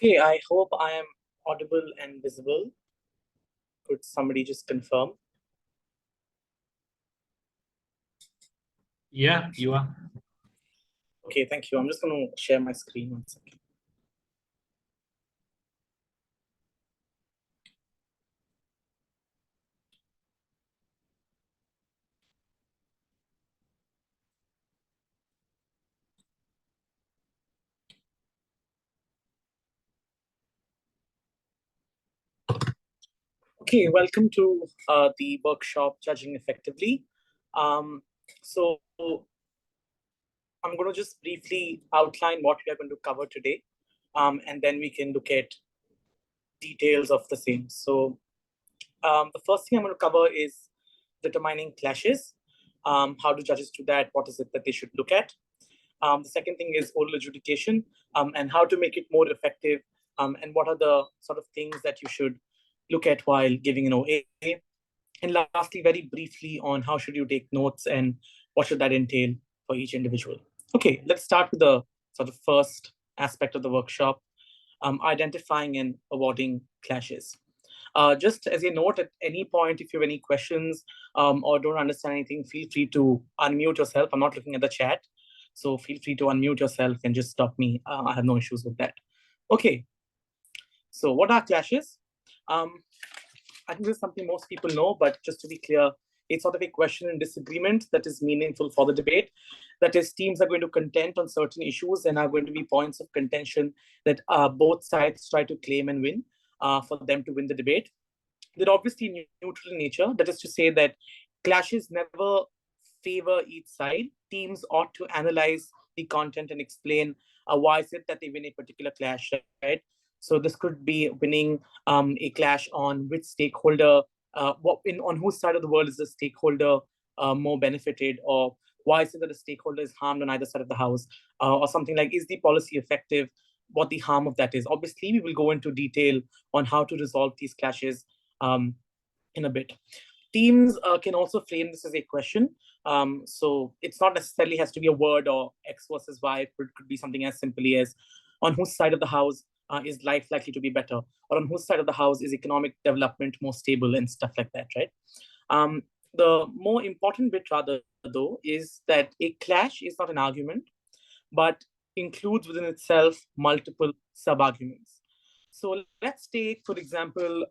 Okay, I hope I am audible and visible. Could somebody just confirm? Yeah, you are. Okay, thank you. I'm just going to share my screen 1 second. Okay, welcome to the workshop Judging Effectively. So I'm going to just briefly outline what we are going to cover today, and then we can look at details of the same. So the first thing I'm going to cover is determining clashes. How do judges do that? What is it that they should look at? The second thing is oral adjudication, and how to make it more effective, and what are the sort of things that you should look at while giving an OA. And lastly, very briefly on how should you take notes and what should that entail for each individual. Okay, let's start with the sort of first aspect of the workshop, identifying and avoiding clashes. Just as a note, at any point, if you have any questions or don't understand anything, feel free to unmute yourself. I'm not looking at the chat, so feel free to unmute yourself and just stop me. I have no issues with that. Okay, so what are clashes? I think this is something most people know, but just to be clear, it's sort of a question and disagreement that is meaningful for the debate. That is, teams are going to contend on certain issues and are going to be points of contention that both sides try to claim and win for them to win the debate. They're obviously neutral in nature. That is to say that clashes never favor each side. Teams ought to analyze the content and explain why is it that they win a particular clash, right? So this could be winning a clash on which stakeholder, on whose side of the world is the stakeholder more benefited, or why is it that the stakeholder is harmed on either side of the house, or something like, is the policy effective, what the harm of that is. Obviously, we will go into detail on how to resolve these clashes in a bit. Teams can also frame this as a question. So it's not necessarily has to be a word or X versus Y. It could be something as simply as on whose side of the house is life likely to be better, or on whose side of the house is economic development more stable and stuff like that, right? The more important bit rather, though, is that a clash is not an argument, but includes within itself multiple sub-arguments. So let's take, for example,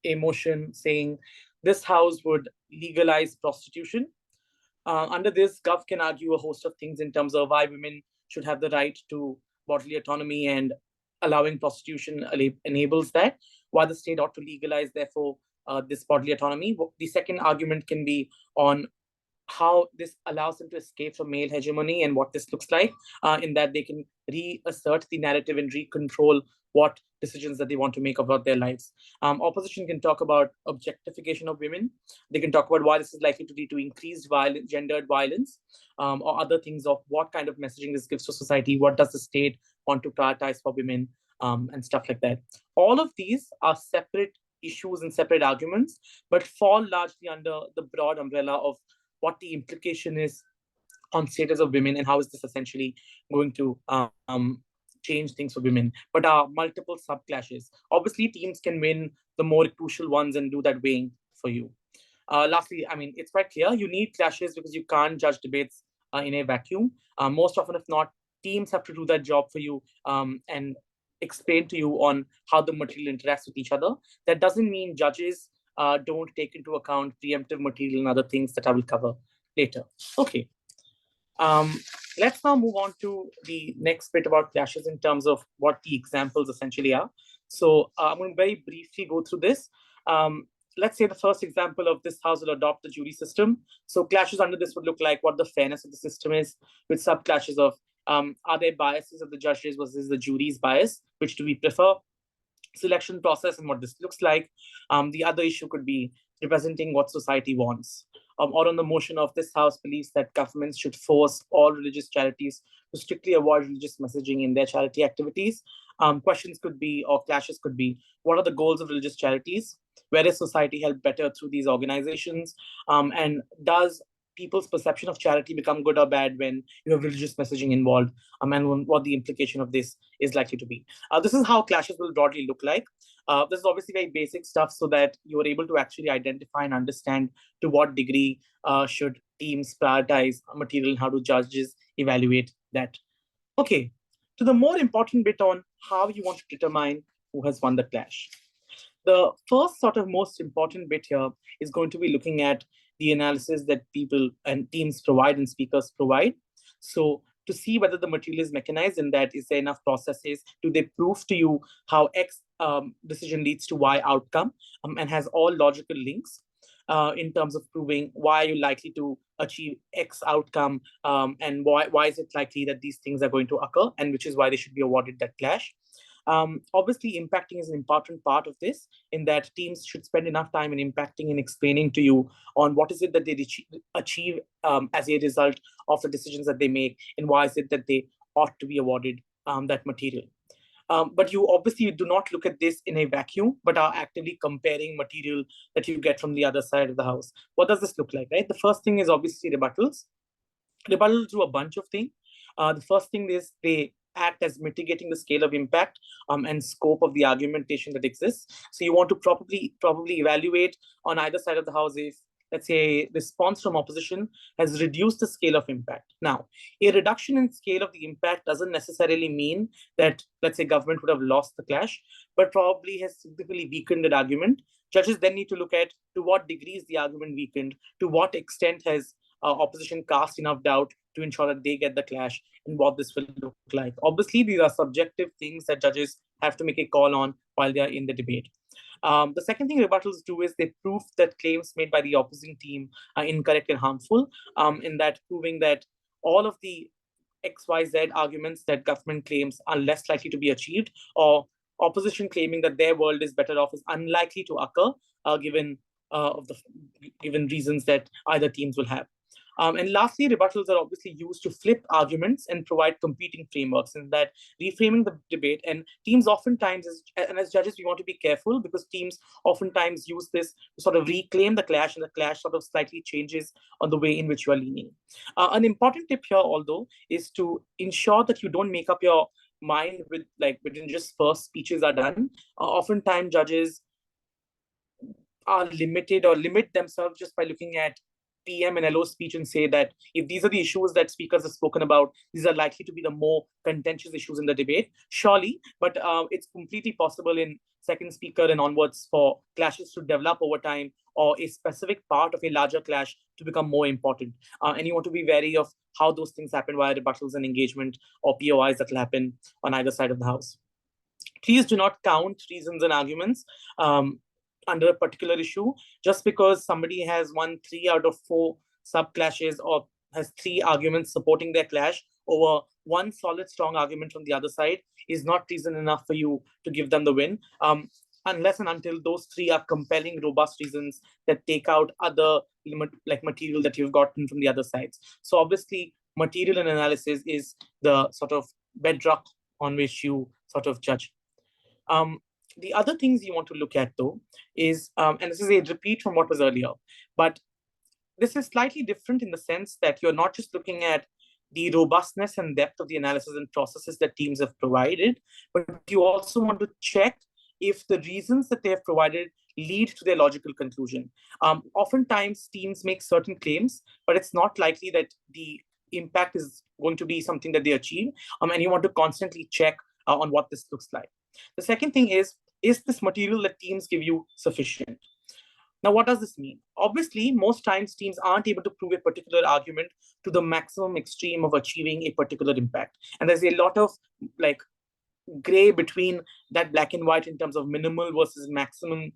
a motion saying this house would legalize prostitution. Under this, Gov can argue a host of things in terms of why women should have the right to bodily autonomy, and allowing prostitution enables that, why the state ought to legalize, therefore, this bodily autonomy. The second argument can be on how this allows them to escape from male hegemony and what this looks like, in that they can reassert the narrative and recontrol what decisions that they want to make about their lives. Opposition can talk about objectification of women. They can talk about why this is likely to lead to increased violence, gendered violence, or other things of what kind of messaging this gives to society. What does the state want to prioritize for women, and stuff like that. All of these are separate issues and separate arguments, but fall largely under the broad umbrella of what the implication is on status of women and how is this essentially going to change things for women. But multiple subclashes. Obviously, teams can win the more crucial ones and do that weighing for you. Lastly, I mean, it's quite clear you need clashes because you can't judge debates in a vacuum. Most often, if not, teams have to do that job for you and explain to you on how the material interacts with each other. That doesn't mean judges don't take into account preemptive material and other things that I will cover later. Okay. Let's now move on to the next bit about clashes in terms of what the examples essentially are. So I'm going to very briefly go through this. Let's say the first example of this house will adopt the jury system. So clashes under this would look like what the fairness of the system is, with sub-clashes of are there biases of the judges versus the jury's bias, which do we prefer, selection process and what this looks like. The other issue could be representing what society wants. Or on the motion of this house believes that governments should force all religious charities to strictly avoid religious messaging in their charity activities. Questions could be, or clashes could be, what are the goals of religious charities? Where is society help better through these organizations? And does people's perception of charity become good or bad when you have religious messaging involved, and what the implication of this is likely to be. This is how clashes will broadly look like. This is obviously very basic stuff so that you are able to actually identify and understand to what degree should teams prioritize material and how do judges evaluate that. Okay, to the more important bit on how you want to determine who has won the clash. The first sort of most important bit here is going to be looking at the analysis that people and teams provide and speakers provide. So to see whether the material is mechanized in that, is there enough processes? Do they prove to you how X decision leads to Y outcome, and has all logical links in terms of proving why you're likely to achieve X outcome, and why is it likely that these things are going to occur, and which is why they should be awarded that clash. Obviously, impacting is an important part of this, in that teams should spend enough time in impacting and explaining to you on what is it that they achieve as a result of the decisions that they make, and why is it that they ought to be awarded that material. But you obviously do not look at this in a vacuum, but are actively comparing material that you get from the other side of the house. What does this look like, right? The first thing is obviously rebuttals. Rebuttals do a bunch of things. The first thing is they act as mitigating the scale of impact and scope of the argumentation that exists. So you want to probably evaluate on either side of the house if, let's say, response from opposition has reduced the scale of impact. Now, a reduction in scale of the impact doesn't necessarily mean that, let's say, government would have lost the clash, but probably has significantly weakened that argument. Judges then need to look at to what degree is the argument weakened, to what extent has opposition cast enough doubt to ensure that they get the clash, and what this will look like. Obviously, these are subjective things that judges have to make a call on while they are in the debate. The second thing rebuttals do is they prove that claims made by the opposing team are incorrect and harmful, in that proving that all of the XYZ arguments that government claims are less likely to be achieved, or opposition claiming that their world is better off is unlikely to occur, given reasons that either teams will have. And lastly, rebuttals are obviously used to flip arguments and provide competing frameworks, in that reframing the debate. And teams oftentimes, as judges, we want to be careful, because teams oftentimes use this to sort of reclaim the clash, and the clash sort of slightly changes on the way in which you are leaning. An important tip here, although, is to ensure that you don't make up your mind within just first speeches are done. Oftentimes, judges are limited or limit themselves just by looking at PM and LO speech and say that if these are the issues that speakers have spoken about, these are likely to be the more contentious issues in the debate. Surely, but it's completely possible in second speaker and onwards for clashes to develop over time, or a specific part of a larger clash to become more important. And you want to be wary of how those things happen via rebuttals and engagement, or POIs that will happen on either side of the house. Please do not count reasons and arguments under a particular issue. Just because somebody has won 3 out of 4 sub clashes, or has 3 arguments supporting their clash over one solid, strong argument from the other side, is not reason enough for you to give them the win, unless and until those 3 are compelling, robust reasons that take out other material that you've gotten from the other sides. So obviously, material and analysis is the sort of bedrock on which you sort of judge. The other things you want to look at, though, is, and this is a repeat from what was earlier, but this is slightly different in the sense that you're not just looking at the robustness and depth of the analysis and processes that teams have provided, but you also want to check if the reasons that they have provided lead to their logical conclusion. Oftentimes, teams make certain claims, but it's not likely that the impact is going to be something that they achieve, and you want to constantly check on what this looks like. The second thing is this material that teams give you sufficient? Now, what does this mean? Obviously, most times teams aren't able to prove a particular argument to the maximum extreme of achieving a particular impact. And there's a lot of gray between that black and white in terms of minimal versus maximum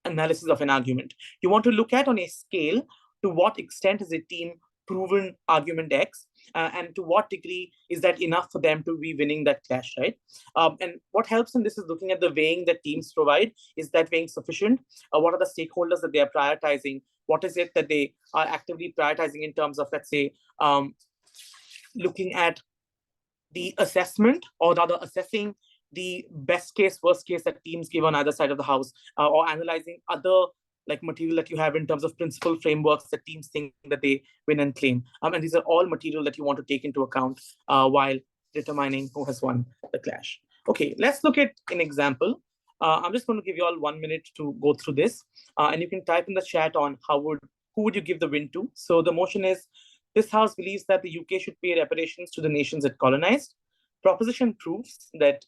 analysis of an argument. You want to look at on a scale to what extent is a team proven argument X, and to what degree is that enough for them to be winning that clash, right? And what helps in this is looking at the weighing that teams provide. Is that weighing sufficient? What are the stakeholders that they are prioritizing? What is it that they are actively prioritizing in terms of, let's say, looking at the assessment, or rather assessing the best case, worst case that teams give on either side of the house, or analyzing other like material that you have in terms of principal frameworks that teams think that they win and claim. And these are all material that you want to take into account while determining who has won the clash. Okay, let's look at an example. I'm just going to give you all 1 minute to go through this, and you can type in the chat on who would you give the win to. So the motion is, this House believes that the UK should pay reparations to the nations it colonized. Proposition proves that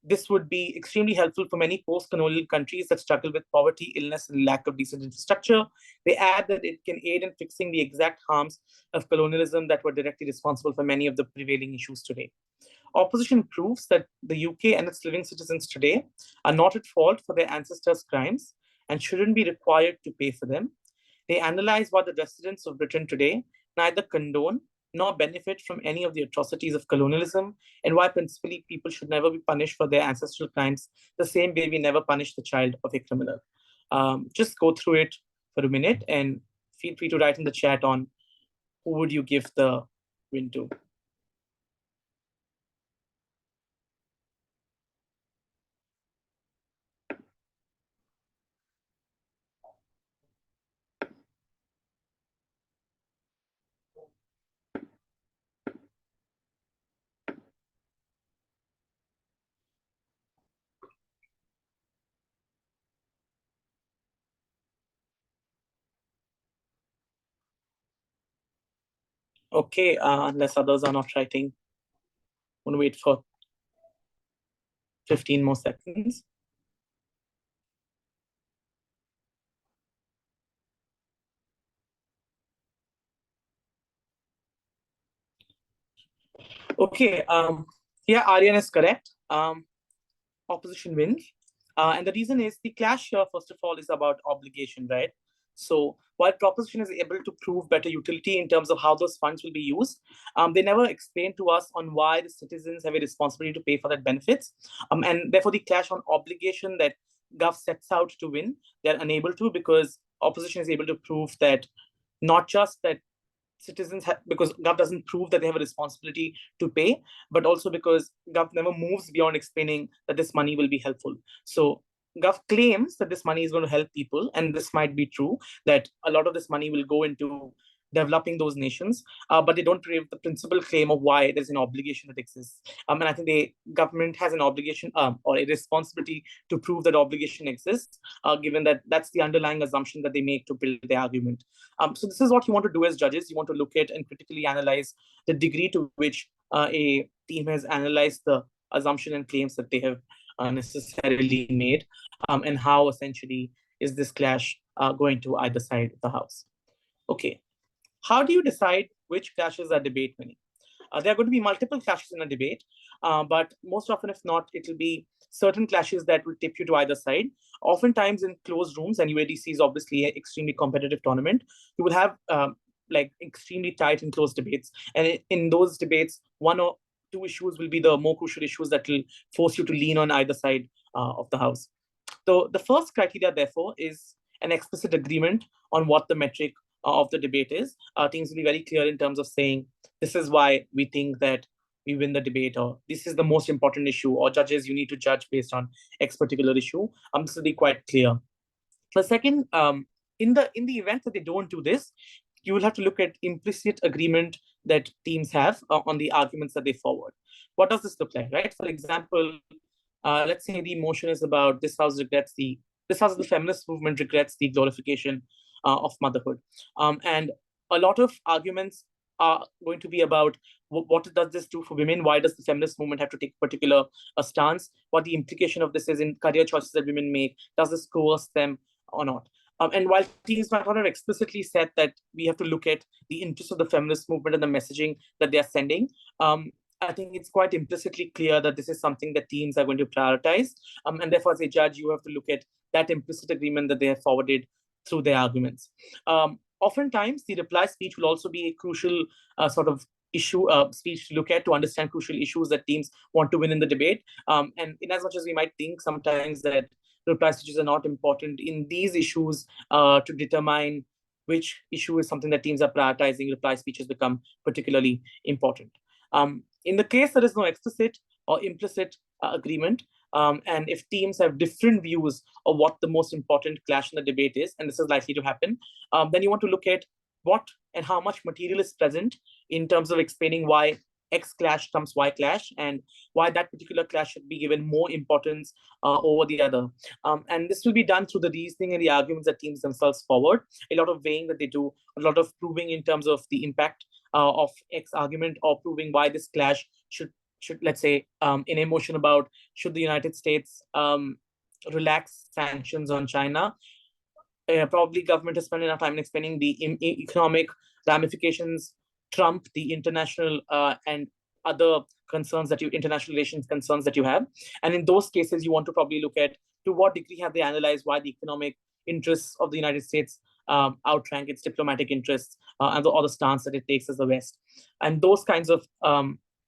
this would be extremely helpful for many post-colonial countries that struggle with poverty, illness, and lack of decent infrastructure. They add that it can aid in fixing the exact harms of colonialism that were directly responsible for many of the prevailing issues today. Opposition proves that the UK and its living citizens today are not at fault for their ancestors' crimes and shouldn't be required to pay for them. They analyze why the residents of Britain today neither condone nor benefit from any of the atrocities of colonialism, and why principally people should never be punished for their ancestral crimes the same way we never punish the child of a criminal. Just go through it for a minute and feel free to write in the chat on who would you give the win to. Okay, unless others are not writing, I'm going to wait for 15 more seconds. Okay, yeah, Aryan is correct. Opposition wins. And the reason is the clash here, first of all, is about obligation, right? So while proposition is able to prove better utility in terms of how those funds will be used, they never explain to us on why the citizens have a responsibility to pay for that benefits. And therefore, the clash on obligation that Gov sets out to win, they're unable to, because opposition is able to prove that not just that citizens have, because Gov doesn't prove that they have a responsibility to pay, but also because Gov never moves beyond explaining that this money will be helpful. So Gov claims that this money is going to help people, and this might be true, that a lot of this money will go into developing those nations, but they don't prove the principal claim of why there's an obligation that exists. And I think the government has an obligation or a responsibility to prove that obligation exists, given that that's the underlying assumption that they make to build their argument. So this is what you want to do as judges. You want to look at and critically analyze the degree to which a team has analyzed the assumption and claims that they have necessarily made, and how essentially is this clash going to either side of the house. Okay. How do you decide which clashes are debate winning? There are going to be multiple clashes in a debate, but most often, if not, it will be certain clashes that will tip you to either side. Oftentimes in closed rooms, and UADC is obviously an extremely competitive tournament, you will have like extremely tight and close debates. And in those debates, one or two issues will be the more crucial issues that will force you to lean on either side of the house. So the first criteria, therefore, is an explicit agreement on what the metric of the debate is. Teams will be very clear in terms of saying, this is why we think that we win the debate, or this is the most important issue, or judges, you need to judge based on X particular issue. This will be quite clear. The second, in the event that they don't do this, you will have to look at implicit agreement that teams have on the arguments that they forward. What does this look like, right? For example, let's say the motion is about this house regrets this house of the feminist movement regrets the glorification of motherhood. And a lot of arguments are going to be about what does this do for women? Why does the feminist movement have to take a particular stance? What the implication of this is in career choices that women make? Does this coerce them or not? And while teams might not have explicitly said that we have to look at the interests of the feminist movement and the messaging that they are sending, I think it's quite implicitly clear that this is something that teams are going to prioritize. And therefore, as a judge, you have to look at that implicit agreement that they have forwarded through their arguments. Oftentimes, the reply speech will also be a crucial sort of issue speech to look at to understand crucial issues that teams want to win in the debate. And in as much as we might think sometimes that reply speeches are not important in these issues to determine which issue is something that teams are prioritizing, reply speeches become particularly important. In the case there is no explicit or implicit agreement, And if teams have different views of what the most important clash in the debate is, and this is likely to happen, then you want to look at what and how much material is present in terms of explaining why X clash trumps Y clash, and why that particular clash should be given more importance over the other. And this will be done through the reasoning and the arguments that teams themselves forward, a lot of weighing that they do, a lot of proving in terms of the impact of X argument, or proving why this clash should let's say, in a motion about should the United States relax sanctions on China. Probably government has spent enough time in explaining the economic ramifications trump the international and other concerns that international relations concerns that you have. And in those cases, you want to probably look at to what degree have they analyzed why the economic interests of the United States outrank its diplomatic interests or the stance that it takes as the West. And those kinds of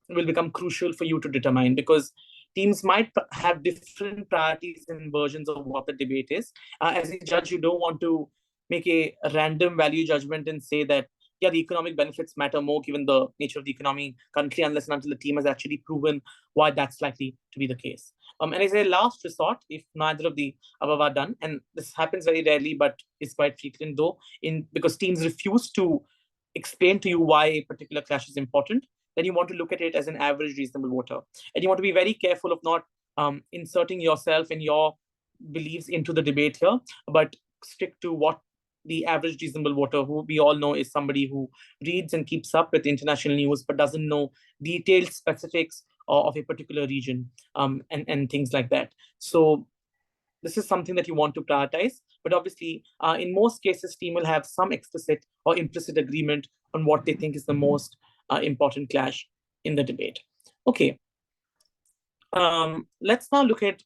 will become crucial for you to determine, because teams might have different priorities and versions of what the debate is. As a judge, you don't want to make a random value judgment and say that, yeah, the economic benefits matter more given the nature of the economy currently, unless and until the team has actually proven why that's likely to be the case. And as a last resort, if neither of the above are done, and this happens very rarely, but it's quite frequent though, because teams refuse to explain to you why a particular clash is important, then you want to look at it as an average reasonable voter. And you want to be very careful of not inserting yourself and your beliefs into the debate here, but stick to what the average reasonable voter, who we all know is somebody who reads and keeps up with international news, but doesn't know detailed specifics of a particular region and things like that. So this is something that you want to prioritize. But obviously, in most cases, team will have some explicit or implicit agreement on what they think is the most important clash in the debate. Okay, let's now look at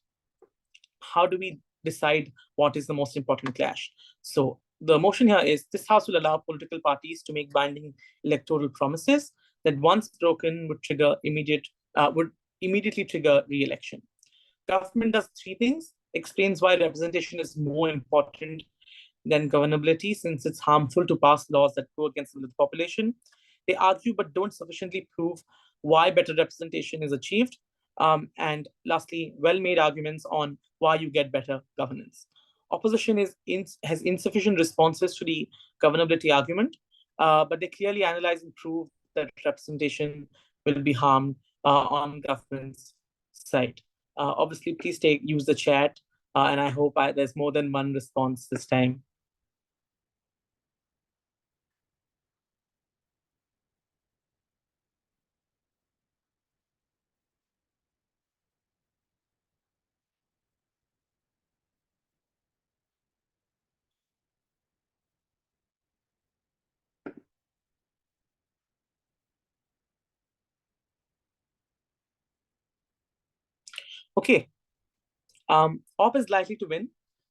how do we decide what is the most important clash. So the motion here is this House will allow political parties to make binding electoral promises that once broken would immediately trigger re-election. Government does three things: explains why representation is more important than governability, since it's harmful to pass laws that go against the population. They argue but don't sufficiently prove why better representation is achieved. And lastly, well-made arguments on why you get better governance. Opposition has insufficient responses to the governability argument, but they clearly analyze and prove that representation will be harmed on government's side. Obviously, please use the chat, and I hope there's more than one response this time. Okay, OP is likely to win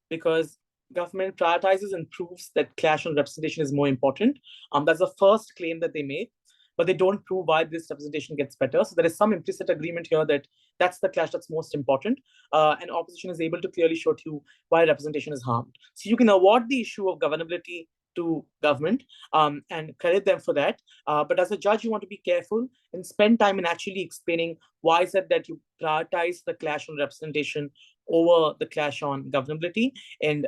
because government prioritizes and proves that clash on representation is more important. That's the first claim that they make, but they don't prove why this representation gets better. So there is some implicit agreement here that that's the clash that's most important. And opposition is able to clearly show to you why representation is harmed. So you can award the issue of governability to government and credit them for that. But as a judge, you want to be careful and spend time in actually explaining why is it that you prioritize the clash on representation over the clash on governability, and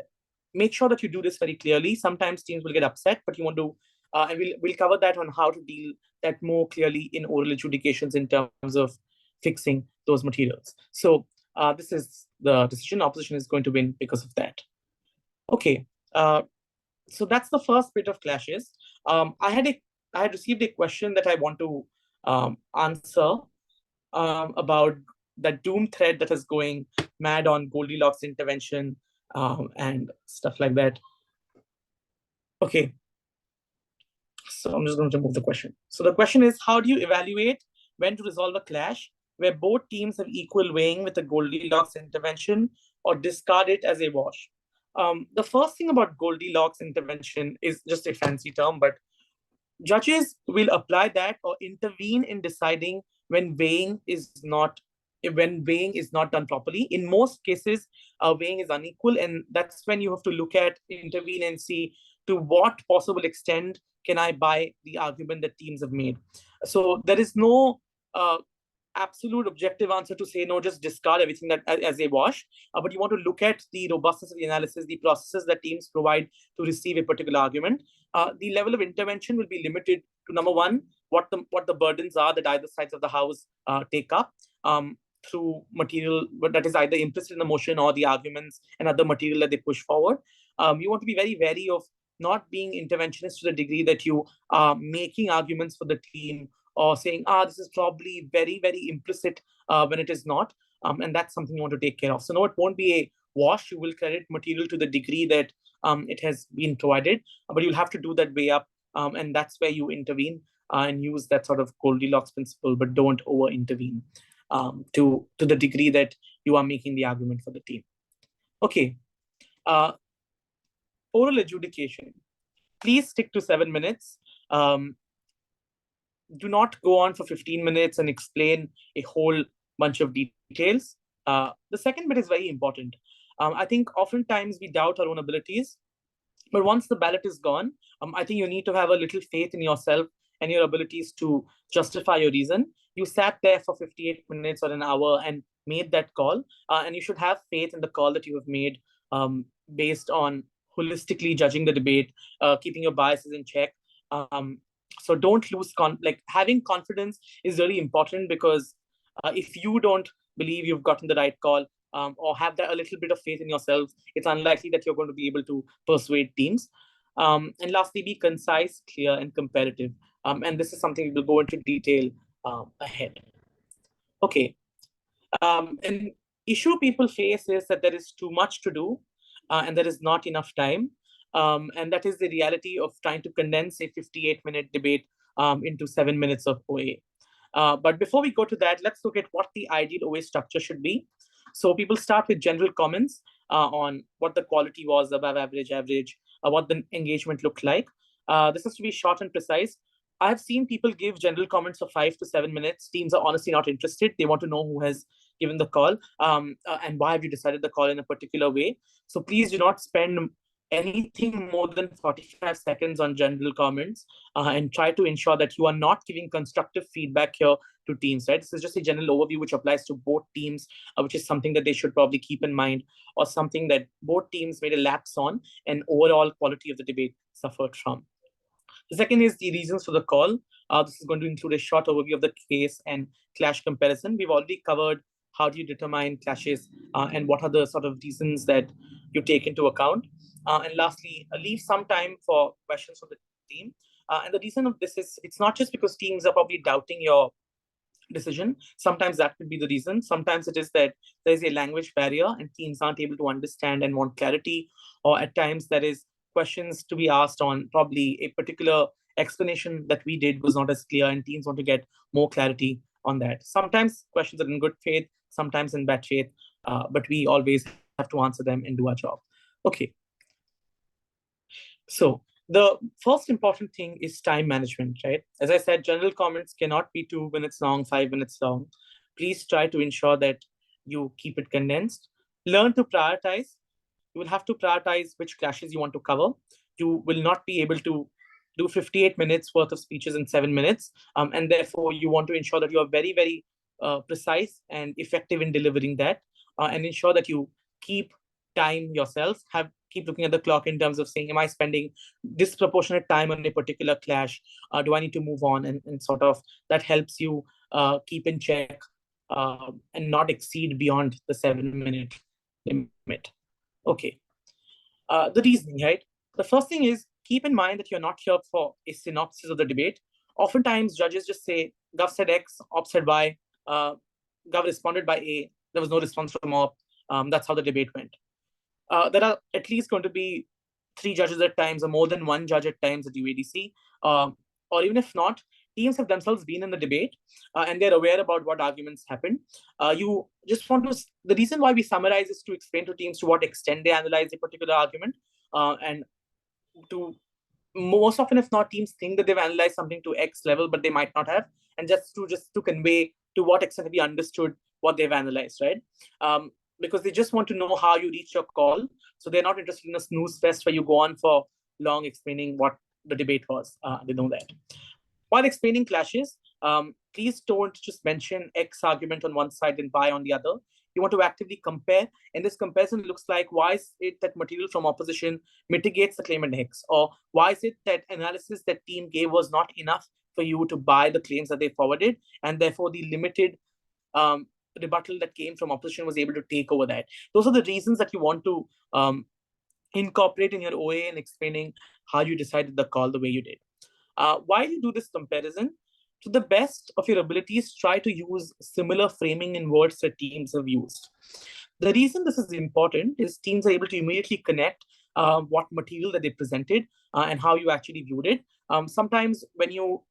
make sure that you do this very clearly. Sometimes teams will get upset, but you want to, and we'll cover that on how to deal that more clearly in oral adjudications in terms of fixing those materials. So this is the decision. Opposition is going to win because of that. Okay, so that's the first bit of clashes. I had received a question that I want to answer about that doom thread that is going mad on Goldilocks intervention and stuff like that. Okay, so I'm just going to remove the question. So the question is, how do you evaluate when to resolve a clash where both teams have equal weighing with a Goldilocks intervention, or discard it as a wash? The first thing about Goldilocks intervention is just a fancy term, but judges will apply that or intervene in deciding when weighing is not done properly. In most cases, weighing is unequal, and that's when you have to look at, intervene, and see to what possible extent can I buy the argument that teams have made. So there is no absolute objective answer to say no, just discard everything that as a wash. But you want to look at the robustness of the analysis, the processes that teams provide to receive a particular argument. The level of intervention will be limited to, number one, what the burdens are that either sides of the house take up through material that is either implicit in the motion or the arguments and other material that they push forward. You want to be very wary of not being interventionist to the degree that you are making arguments for the team or saying, this is probably very, very implicit when it is not. And that's something you want to take care of. So no, it won't be a wash. You will credit material to the degree that it has been provided, but you'll have to do that way up. And that's where you intervene and use that sort of Goldilocks principle, but don't over-intervene to the degree that you are making the argument for the team. Okay. Oral adjudication. Please stick to 7 minutes. Do not go on for 15 minutes and explain a whole bunch of details. The second bit is very important. I think oftentimes we doubt our own abilities, but once the ballot is gone, I think you need to have a little faith in yourself and your abilities to justify your reason. You sat there for 58 minutes or an hour and made that call, and you should have faith in the call that you have made based on holistically judging the debate, keeping your biases in check. So don't lose having confidence is really important, because if you don't believe you've gotten the right call or have that a little bit of faith in yourself, it's unlikely that you're going to be able to persuade teams. And lastly, be concise, clear, and comparative. And this is something we'll go into detail ahead. Okay. An issue people face is that there is too much to do and there is not enough time. And that is the reality of trying to condense a 58-minute debate into 7 minutes of OA. But before we go to that, let's look at what the ideal OA structure should be. So people start with general comments on what the quality was, above average, what the engagement looked like. This has to be short and precise. I've seen people give general comments of 5 to 7 minutes. Teams are honestly not interested. They want to know who has given the call and why have you decided the call in a particular way. So please do not spend anything more than 45 seconds on general comments and try to ensure that you are not giving constructive feedback here to teams, right? This is just a general overview which applies to both teams, which is something that they should probably keep in mind, or something that both teams made a lapse on and overall quality of the debate suffered from. The second is the reasons for the call. This is going to include a short overview of the case and clash comparison. We've already covered how do you determine clashes and what are the sort of reasons that you take into account. And lastly, leave some time for questions from the team. And the reason of this is it's not just because teams are probably doubting your decision. Sometimes that could be the reason. Sometimes it is that there's a language barrier and teams aren't able to understand and want clarity. Or at times there is questions to be asked on probably a particular explanation that we did was not as clear and teams want to get more clarity on that. Sometimes questions are in good faith, sometimes in bad faith, but we always have to answer them and do our job. Okay. So the first important thing is time management, right? As I said, general comments cannot be 2 minutes long, 5 minutes long. Please try to ensure that you keep it condensed. Learn to prioritize. You will have to prioritize which clashes you want to cover. You will not be able to do 58 minutes worth of speeches in 7 minutes. And therefore, you want to ensure that you are very, very precise and effective in delivering that, and ensure that you keep time yourself, keep looking at the clock in terms of saying, am I spending disproportionate time on a particular clash? Do I need to move on? And sort of that helps you keep in check and not exceed beyond the 7-minute limit. Okay. The reasoning, right? The first thing is keep in mind that you're not here for a synopsis of the debate. Oftentimes, judges just say, Gov said X, Op said Y, Gov responded by A, there was no response from Op. That's how the debate went. There are at least going to be 3 judges at times, or more than 1 judge at times at UADC. Or even if not, teams have themselves been in the debate and they're aware about what arguments happened. You just want to, the reason why we summarize is to explain to teams to what extent they analyze a particular argument. And to most often, if not, teams think that they've analyzed something to X level, but they might not have. And just to convey to what extent have you understood what they've analyzed, right? Because they just want to know how you reach your call. So they're not interested in a snooze fest where you go on for long explaining what the debate was. They know that. While explaining clashes, Please don't just mention X argument on one side and Y on the other. You want to actively compare, and this comparison looks like, why is it that material from opposition mitigates the claim in X, or why is it that analysis that team gave was not enough for you to buy the claims that they forwarded, and therefore the limited rebuttal that came from opposition was able to take over that. Those are the reasons that you want to incorporate in your OA and explaining how you decided the call the way you did. While you do this comparison, to the best of your abilities, try to use similar framing in words that teams have used. The reason this is important is teams are able to immediately connect what material that they presented and how you actually viewed it. Sometimes when you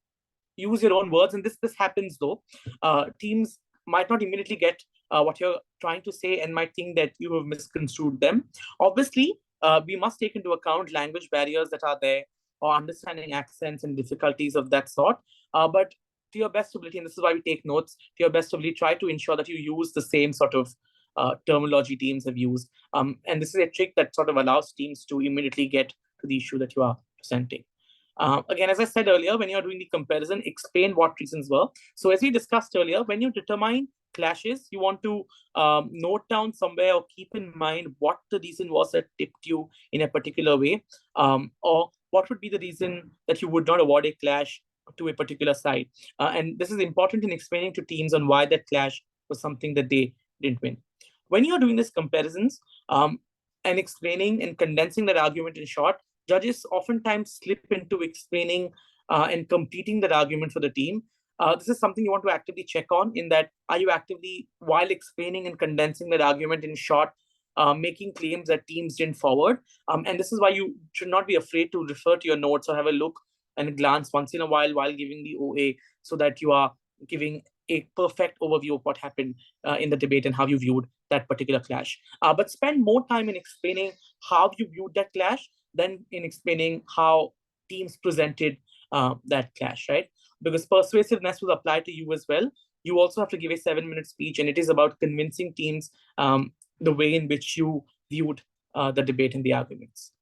use your own words, and this happens though, teams might not immediately get what you're trying to say and might think that you have misconstrued them. Obviously, we must take into account language barriers that are there, or understanding accents and difficulties of that sort. But to your best ability, and this is why we take notes, to your best ability, try to ensure that you use the same sort of terminology teams have used. And this is a trick that sort of allows teams to immediately get to the issue that you are presenting. Again, as I said earlier, when you're doing the comparison, explain what reasons were. So as we discussed earlier, when you determine clashes, you want to note down somewhere or keep in mind what the reason was that tipped you in a particular way, or what would be the reason that you would not award a clash to a particular side. And this is important in explaining to teams on why that clash was something that they didn't win. When you're doing these comparisons and explaining and condensing that argument in short, judges oftentimes slip into explaining and completing that argument for the team. This is something you want to actively check on, in that, are you actively, while explaining and condensing that argument in short, making claims that teams didn't forward? And this is why you should not be afraid to refer to your notes or have a look and glance once in a while giving the OA, so that you are giving a perfect overview of what happened in the debate and how you viewed that particular clash. But spend more time in explaining how you viewed that clash than in explaining how teams presented that clash, right? Because persuasiveness will apply to you as well. You also have to give a 7-minute speech, and it is about convincing teams the way in which you viewed the debate and the arguments.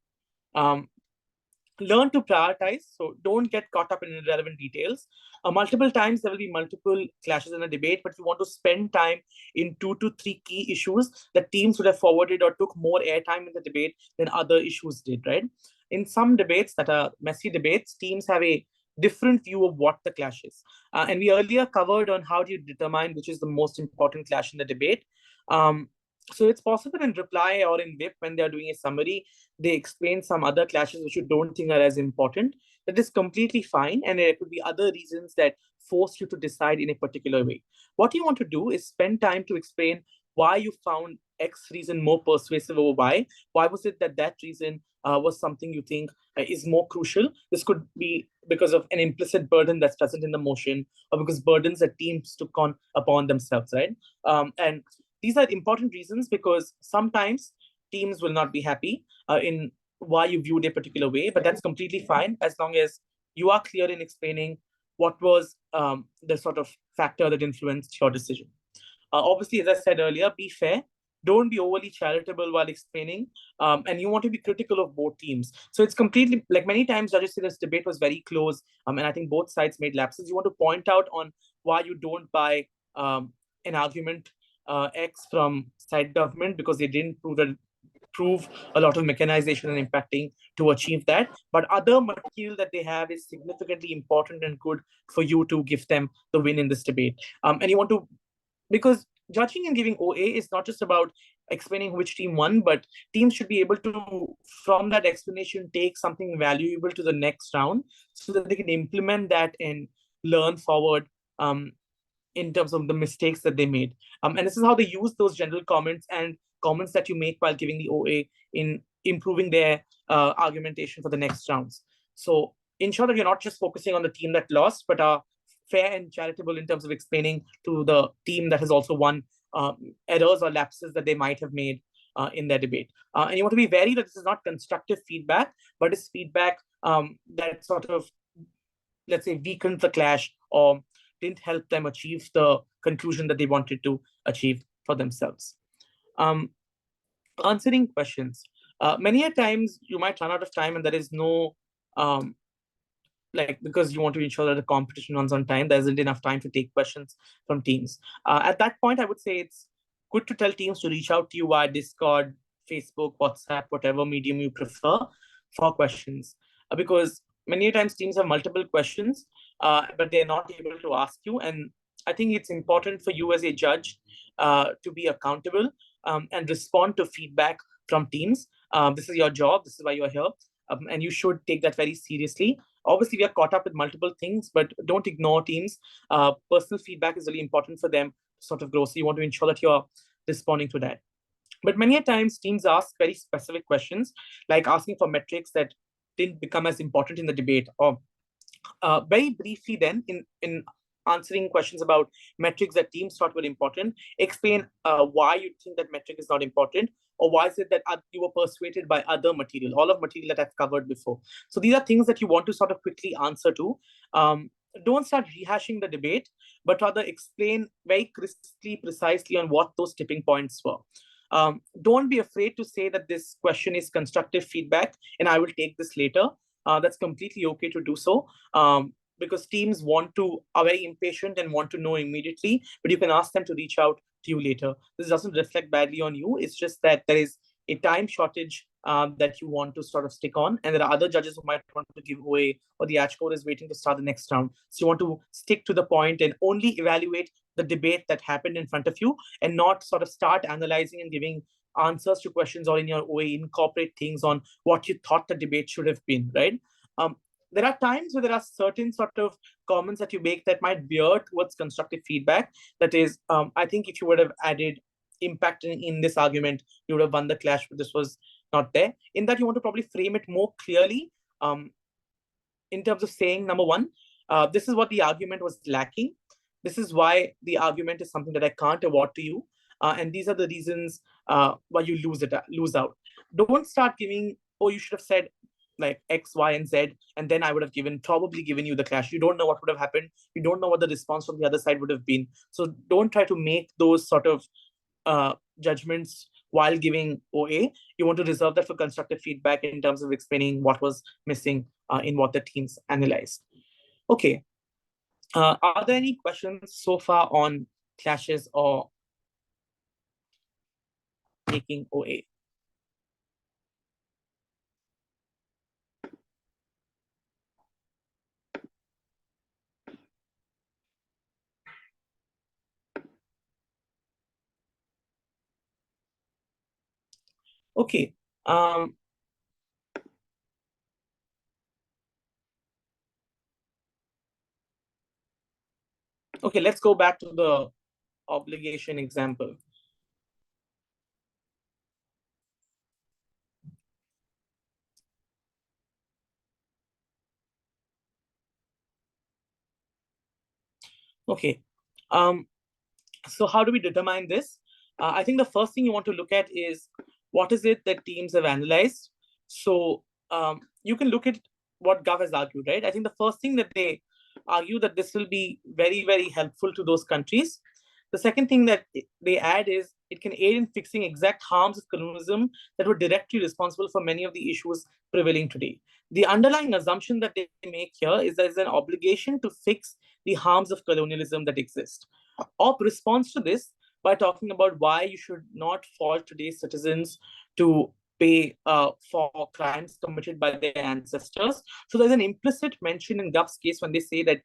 Learn to prioritize, so don't get caught up in irrelevant details. Multiple times there will be multiple clashes in a debate, but you want to spend time in 2 to 3 key issues that teams would have forwarded or took more airtime in the debate than other issues did, right? In some debates that are messy debates, teams have a different view of what the clash is. And we earlier covered on how do you determine which is the most important clash in the debate. So it's possible in reply or in VIP, when they're doing a summary, they explain some other clashes which you don't think are as important. That is completely fine. And there could be other reasons that force you to decide in a particular way. What you want to do is spend time to explain why you found X reason more persuasive over Y. Why was it that that reason was something you think is more crucial? This could be because of an implicit burden that's present in the motion, or because burdens that teams took on upon themselves, right? And these are important reasons, because sometimes teams will not be happy in why you viewed a particular way, but that's completely fine as long as you are clear in explaining what was the sort of factor that influenced your decision. Obviously, as I said earlier, be fair. Don't be overly charitable while explaining, and you want to be critical of both teams. So it's completely, like many times judges say this debate was very close, and I think both sides made lapses. You want to point out on why you don't buy an argument X from side government, because they didn't prove a lot of mechanization and impacting to achieve that. But other material that they have is significantly important and good for you to give them the win in this debate. And you want to, because judging and giving OA is not just about explaining which team won, but teams should be able to, from that explanation, take something valuable to the next round so that they can implement that and learn forward in terms of the mistakes that they made. And this is how they use those general comments and comments that you make while giving the OA in improving their argumentation for the next rounds. So ensure that you're not just focusing on the team that lost, but are fair and charitable in terms of explaining to the team that has also won errors or lapses that they might have made in their debate. And you want to be wary that this is not constructive feedback, but it's feedback that sort of, let's say, weakened the clash or didn't help them achieve the conclusion that they wanted to achieve for themselves. Answering questions. Many a times you might run out of time and there is no because you want to ensure that the competition runs on time, there isn't enough time to take questions from teams. At that point, I would say it's good to tell teams to reach out to you via Discord, Facebook, WhatsApp, whatever medium you prefer for questions. Because many times teams have multiple questions, but they're not able to ask you. And I think it's important for you as a judge to be accountable and respond to feedback from teams. This is your job. This is why you're here. And you should take that very seriously. Obviously, we are caught up with multiple things, but don't ignore teams. Personal feedback is really important for them to sort of grow. So you want to ensure that you're responding to that. But many times teams ask very specific questions, like asking for metrics that didn't become as important in the debate. Or very briefly then, in answering questions about metrics that teams thought were important, explain why you think that metric is not important, or why is it that you were persuaded by other material, all of material that I've covered before. So these are things that you want to sort of quickly answer to. Don't start rehashing the debate, but rather explain very crisply, precisely on what those tipping points were. Don't be afraid to say that this question is constructive feedback and I will take this later. That's completely okay to do so. Because teams are very impatient and want to know immediately, but you can ask them to reach out to you later. This doesn't reflect badly on you. It's just that there is a time shortage that you want to sort of stick on, and there are other judges who might want to give away, or the Adjudicator is waiting to start the next round. So you want to stick to the point and only evaluate the debate that happened in front of you, and not sort of start analyzing and giving answers to questions, or in your way incorporate things on what you thought the debate should have been, right? There are times where there are certain sort of comments that you make that might veer towards constructive feedback. That is, I think if you would have added impact in this argument, you would have won the clash, but this was not there. In that, you want to probably frame it more clearly in terms of saying, number one, this is what the argument was lacking. This is why the argument is something that I can't award to you. And these are the reasons why you lose out. Don't start giving, oh, you should have said like X, Y, and Z, and then I would have probably given you the clash. You don't know what would have happened. You don't know what the response from the other side would have been. So don't try to make those sort of judgments while giving OA. You want to reserve that for constructive feedback in terms of explaining what was missing in what the teams analyzed. Okay. Are there any questions so far on clashes or making OA? Okay. Okay, let's go back to the obligation example. Okay. So how do we determine this? I think the first thing you want to look at is what is it that teams have analyzed. So you can look at what Gov has argued, right? I think the first thing that they argue that this will be very, very helpful to those countries. The second thing that they add is it can aid in fixing exact harms of colonialism that were directly responsible for many of the issues prevailing today. The underlying assumption that they make here is there is an obligation to fix the harms of colonialism that exist. OP responds to this by talking about why you should not fault today's citizens to pay for crimes committed by their ancestors. So there's an implicit mention in Gov's case when they say that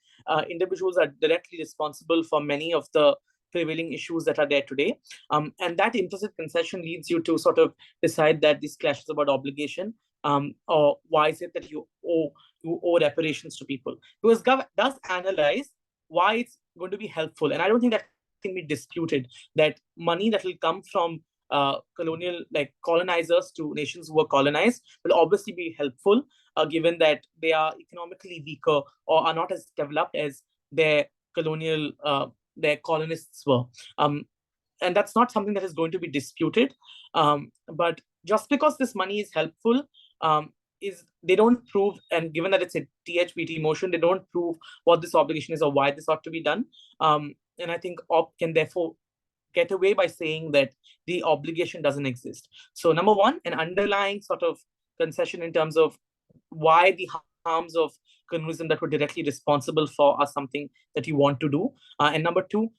individuals are directly responsible for many of the prevailing issues that are there today. And that implicit concession leads you to sort of decide that this clashes about obligation, or why is it that you owe reparations to people? Because Gov does analyze why it's going to be helpful. And I don't think that can be disputed, that money that will come from colonizers to nations who were colonized will obviously be helpful, given that they are economically weaker or are not as developed as their colonists were. And that's not something that is going to be disputed. But just because this money is helpful, they don't prove, and given that it's a THBT motion, they don't prove what this obligation is or why this ought to be done. And I think OP can therefore get away by saying that the obligation doesn't exist. So number one, an underlying sort of concession in terms of why the harms of consumerism that were directly responsible for something that you want to do. And number two,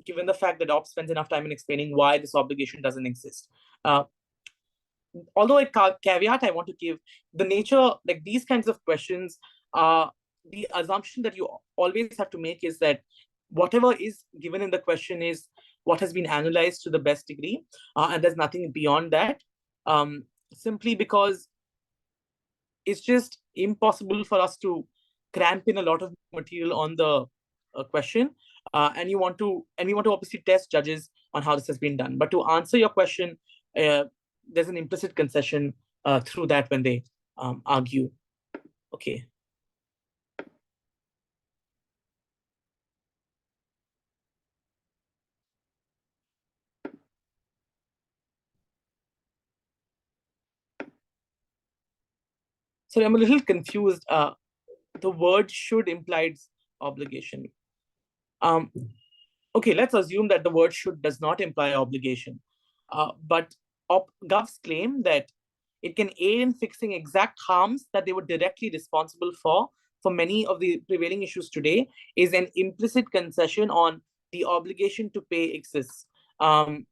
given the fact that ops spends enough time in explaining why this obligation doesn't exist. Although a caveat I want to give, the nature, like these kinds of questions, the assumption that you always have to make is that whatever is given in the question is what has been analyzed to the best degree, and there's nothing beyond that, simply because it's just impossible for us to cramp in a lot of material on the question, and we want to obviously test judges on how this has been done. But to answer your question, there's an implicit concession through that when they argue. Okay. So I'm a little confused. The word should implies obligation. Okay, let's assume that the word should does not imply obligation. But govs claim that it can aid in fixing exact harms that they were directly responsible for many of the prevailing issues today, is an implicit concession on the obligation to pay exists. But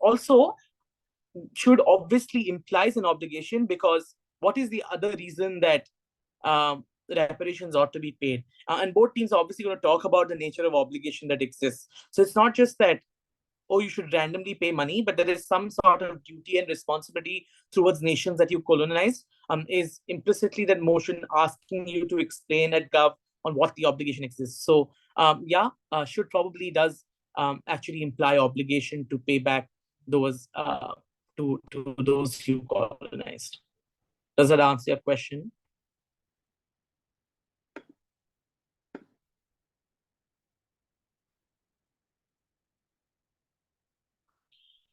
also should obviously implies an obligation, because what is the other reason that reparations ought to be paid? And both teams are obviously going to talk about the nature of obligation that exists. So it's not just that, oh, you should randomly pay money, but there is some sort of duty and responsibility towards nations that you colonized, is implicitly that motion asking you to explain at Gov on what the obligation exists. So should probably does actually imply obligation to pay back those to those you colonized. Does that answer your question?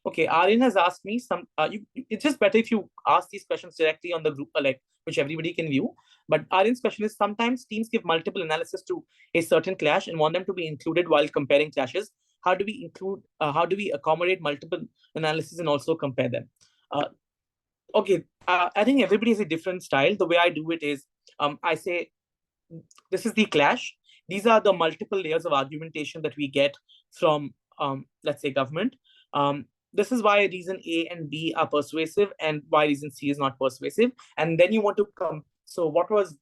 Okay, Aryan has asked me some. It's just better if you ask these questions directly on the group, like which everybody can view. But Aryan's question is: sometimes teams give multiple analysis to a certain clash and want them to be included while comparing clashes. How do we include? How do we accommodate multiple analysis and also compare them? Okay, I think everybody has a different style. The way I do it is, I say, this is the clash. These are the multiple layers of argumentation that we get from, let's say, government. This is why reason A and B are persuasive and why reason C is not persuasive. And then you want to come. So what was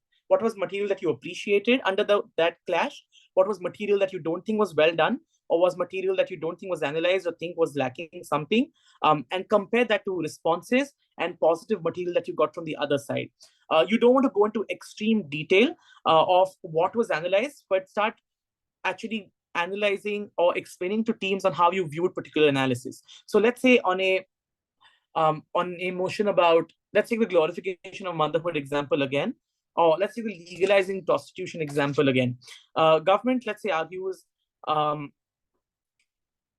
material that you appreciated under that clash? What was material that you don't think was well done? Or was material that you don't think was analyzed or think was lacking something? And compare that to responses and positive material that you got from the other side. You don't want to go into extreme detail of what was analyzed, but start actually analyzing or explaining to teams on how you viewed particular analysis. So let's say on a motion about, let's take the glorification of motherhood example again, or let's say the legalizing prostitution example again. Government, let's say, argues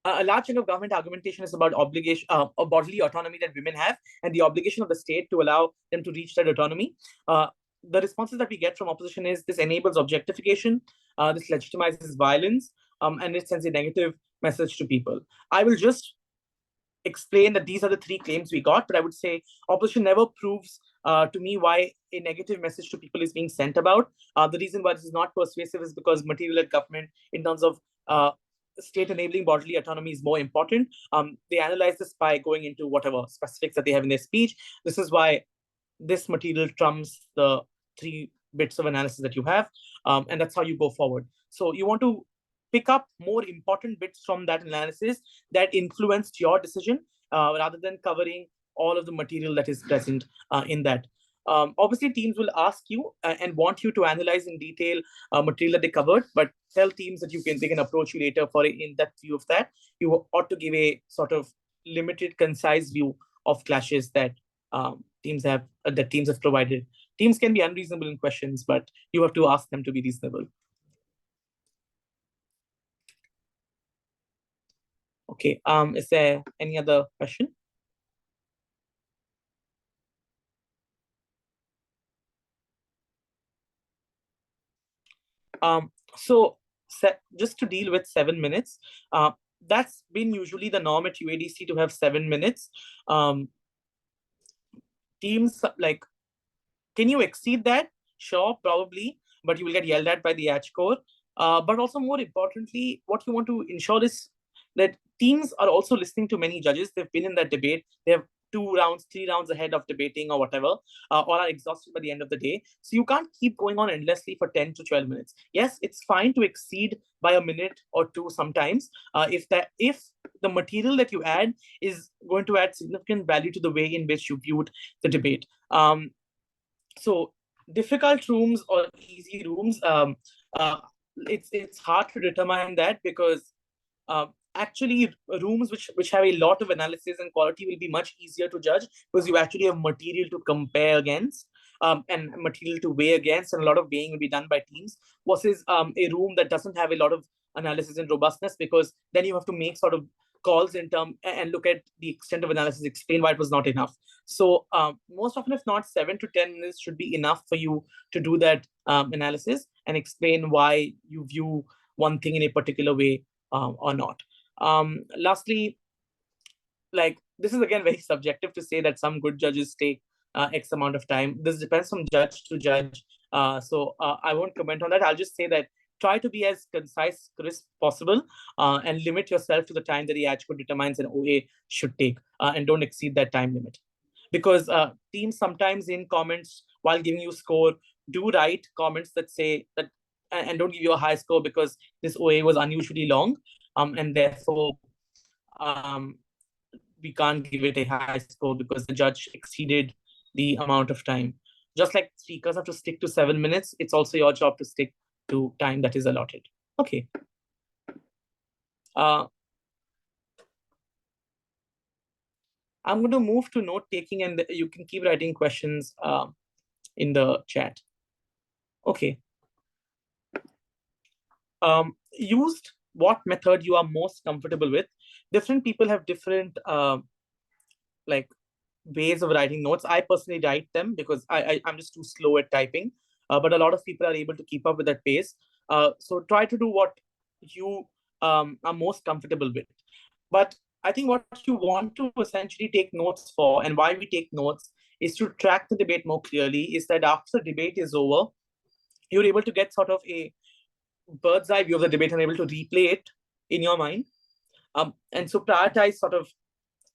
a large chunk of government argumentation is about obligation of bodily autonomy that women have and the obligation of the state to allow them to reach that autonomy. The responses that we get from opposition is this enables objectification, this legitimizes violence, and it sends a negative message to people. I will just explain that these are the three claims we got, but I would say opposition never proves to me why a negative message to people is being sent about. The reason why this is not persuasive is because material-led government, in terms of state enabling bodily autonomy, is more important. They analyze this by going into whatever specifics that they have in their speech. This is why this material trumps the 3 bits of analysis that you have, and that's how you go forward. So you want to pick up more important bits from that analysis that influenced your decision, rather than covering all of the material that is present in that. Obviously, teams will ask you and want you to analyze in detail material that they covered, but tell teams that they can approach you later for an in-depth view of that. You ought to give a sort of limited, concise view of clashes that teams have provided. Teams can be unreasonable in questions, but you have to ask them to be reasonable. Okay. Is there any other question? So just to deal with 7 minutes, that's been usually the norm at UADC to have 7 minutes. Teams, like, can you exceed that? Sure, probably, but you will get yelled at by the ad score. But also, more importantly, what you want to ensure is that teams are also listening to many judges. They've been in that debate. They have 2 rounds, 3 rounds ahead of debating or whatever, or are exhausted by the end of the day. So you can't keep going on endlessly for 10 to 12 minutes. Yes, it's fine to exceed by a minute or two sometimes, if the material that you add is going to add significant value to the way in which you viewed the debate. So difficult rooms or easy rooms, it's hard to determine that, because actually rooms which have a lot of analysis and quality will be much easier to judge, because you actually have material to compare against, and material to weigh against, and a lot of weighing will be done by teams, versus a room that doesn't have a lot of analysis and robustness, because then you have to make sort of calls in term and look at the extent of analysis, explain why it was not enough. So most often, if not, 7 to 10 minutes should be enough for you to do that analysis and explain why you view one thing in a particular way or not. Lastly, like, this is again very subjective to say that some good judges take X amount of time. This depends from judge to judge. So I won't comment on that. I'll just say that try to be as concise, crisp possible, and limit yourself to the time that the ad code determines an OA should take, and don't exceed that time limit. Because teams sometimes in comments while giving you score do write comments that say that, and don't give you a high score because this OA was unusually long, and therefore we can't give it a high score because the judge exceeded the amount of time. Just like speakers have to stick to 7 minutes, it's also your job to stick to time that is allotted. Okay. I'm going to move to note taking, and you can keep writing questions in the chat. Okay. Used what method you are most comfortable with. Different people have different like ways of writing notes. I personally write them because I'm just too slow at typing, but a lot of people are able to keep up with that pace. So try to do what you are most comfortable with. But I think what you want to essentially take notes for, and why we take notes, is to track the debate more clearly, is that after the debate is over, you're able to get sort of a bird's eye view of the debate and able to replay it in your mind. And so prioritize sort of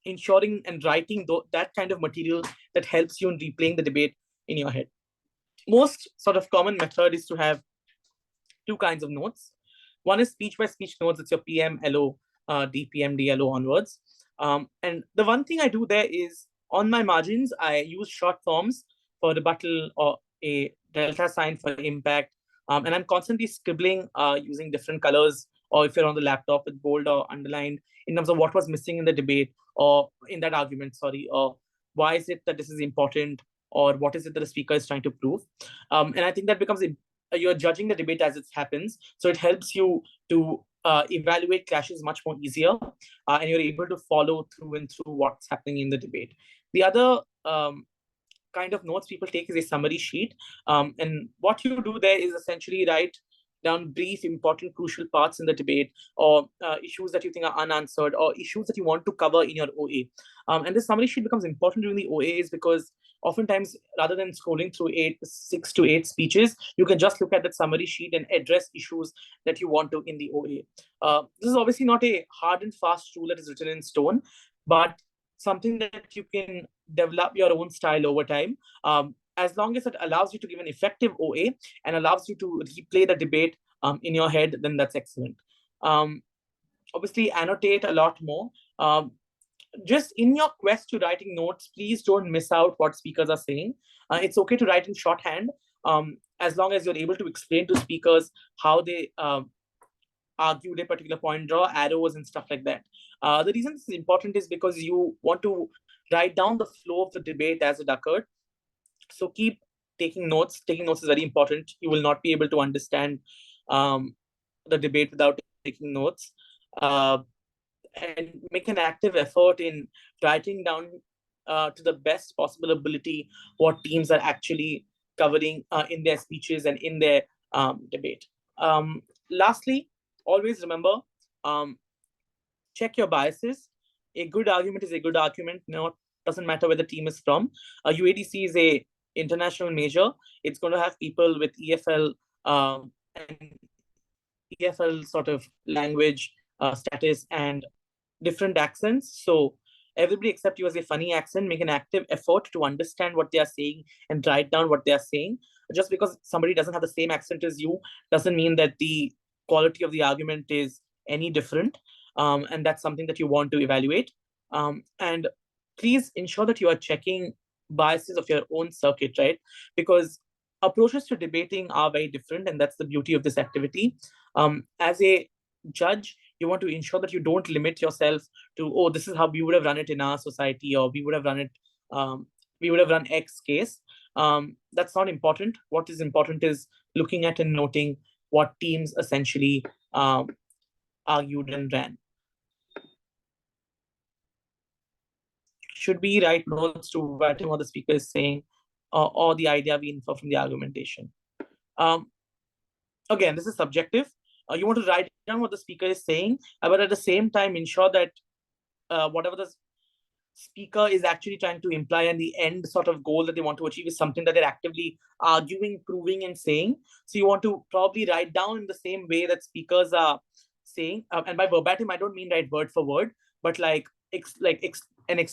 ensuring and writing that kind of material that helps you in replaying the debate in your head. Most sort of common method is to have 2 kinds of notes. One is speech by speech notes. It's your PM, LO, DPM, DLO onwards. And the one thing I do there is on my margins, I use short forms for rebuttal or a delta sign for impact. And I'm constantly scribbling using different colors, or if you're on the laptop with bold or underlined, in terms of what was missing in the debate or in that argument, sorry, or why is it that this is important, or what is it that the speaker is trying to prove. And I think that becomes you're judging the debate as it happens. So it helps you to evaluate clashes much more easier, and you're able to follow through and through what's happening in the debate. The other kind of notes people take is a summary sheet. And what you do there is essentially write down brief, important, crucial parts in the debate, or issues that you think are unanswered, or issues that you want to cover in your OA. And this summary sheet becomes important during the OAs because oftentimes, rather than scrolling through 6 to 8 speeches, you can just look at that summary sheet and address issues that you want to in the OA. This is obviously not a hard and fast rule that is written in stone, but something that you can develop your own style over time. As long as it allows you to give an effective OA and allows you to replay the debate in your head, then that's excellent. Obviously, annotate a lot more. Just in your quest to writing notes, please don't miss out what speakers are saying. It's okay to write in shorthand, as long as you're able to explain to speakers how they argued a particular point, draw arrows and stuff like that. The reason this is important is because you want to write down the flow of the debate as it occurred. So keep taking notes. Taking notes is very important. You will not be able to understand the debate without taking notes. And make an active effort in writing down to the best possible ability what teams are actually covering in their speeches and in their debate. Lastly, always remember, check your biases. A good argument is a good argument. Doesn't matter where the team is from. UADC is a international major. It's going to have people with EFL and EFL sort of language status and different accents. So everybody except you has a funny accent. Make an active effort to understand what they are saying and write down what they are saying. Just because somebody doesn't have the same accent as you doesn't mean that the quality of the argument is any different. And that's something that you want to evaluate. And please ensure that you are checking biases of your own circuit, right? Because approaches to debating are very different, and that's the beauty of this activity. As a judge, you want to ensure that you don't limit yourself to, oh, this is how we would have run it in our society, or we would have run it, we would have run X case. That's not important. What is important is looking at and noting what teams essentially argued and ran. Should we write notes to writing what the speaker is saying, or the idea we infer from the argumentation? Again, this is subjective. You want to write down what the speaker is saying, but at the same time ensure that whatever the speaker is actually trying to imply and the end sort of goal that they want to achieve is something that they're actively arguing, proving, and saying. So you want to probably write down in the same way that speakers are saying. And by verbatim, I don't mean write word for word, but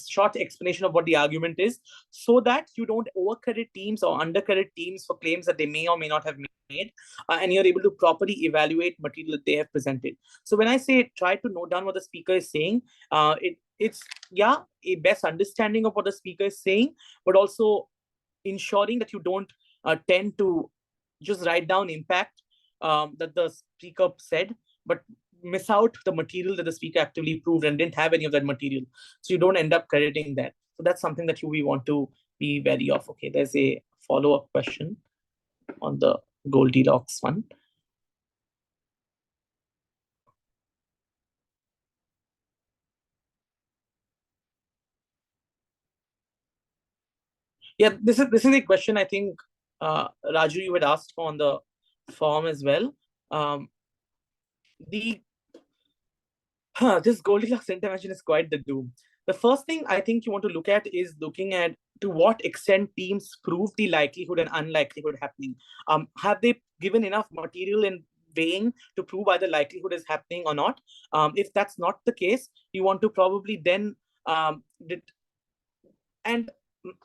short explanation of what the argument is, so that you don't overcredit teams or undercredit teams for claims that they may or may not have made, and you're able to properly evaluate material that they have presented. So when I say try to note down what the speaker is saying, it's a best understanding of what the speaker is saying, but also ensuring that you don't tend to just write down impact that the speaker said, but miss out the material that the speaker actively proved and didn't have any of that material. So you don't end up crediting that. So that's something that we want to be wary of. Okay, there's a follow-up question on the Goldilocks one. Yeah, this is a question I think Raju, you had asked for on the form as well. The This Goldilocks intervention is quite the doom. The first thing I think you want to look at is looking at to what extent teams prove the likelihood and unlikelihood happening. Have they given enough material in weighing to prove either likelihood is happening or not? If that's not the case, you want to probably then and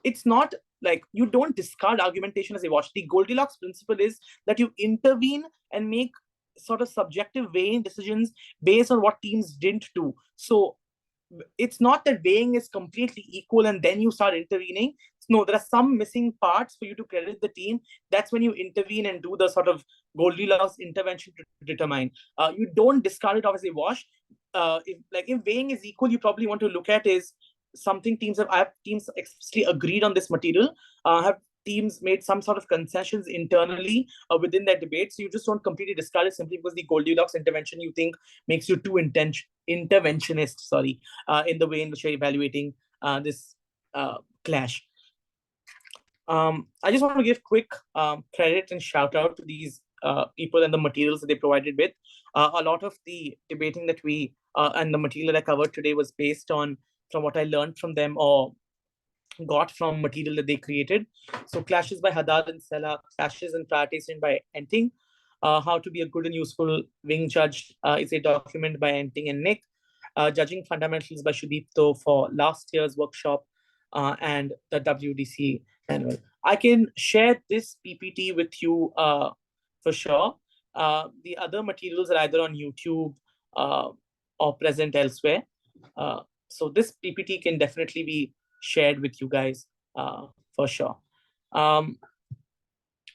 it's not like you don't discard argumentation as a wash. The Goldilocks principle is that you intervene and make sort of subjective weighing decisions based on what teams didn't do. So it's not that weighing is completely equal and then you start intervening. No, there are some missing parts for you to credit the team. That's when you intervene and do the sort of Goldilocks intervention to determine. You don't discard it off as a wash. If weighing is equal, you probably want to look at is something teams explicitly agreed on this material. Have teams made some sort of concessions internally within that debate? So you just don't completely discard it simply because the Goldilocks intervention you think makes you too interventionist, in the way in which you're evaluating this clash. I just want to give quick credit and shout out to these people and the materials that they provided with. A lot of the debating that we and the material that I covered today was based on from what I learned from them or got from material that they created. So Clashes by Haddad and Sela, Clashes and Prioritization by Enting, How to Be a Good and Useful Wing Judge is a document by Enting and Nick, Judging Fundamentals by Shudipto for last year's workshop, and the WDC manual. I can share this PPT with you for sure. The other materials are either on YouTube or present elsewhere. So this PPT can definitely be shared with you guys for sure.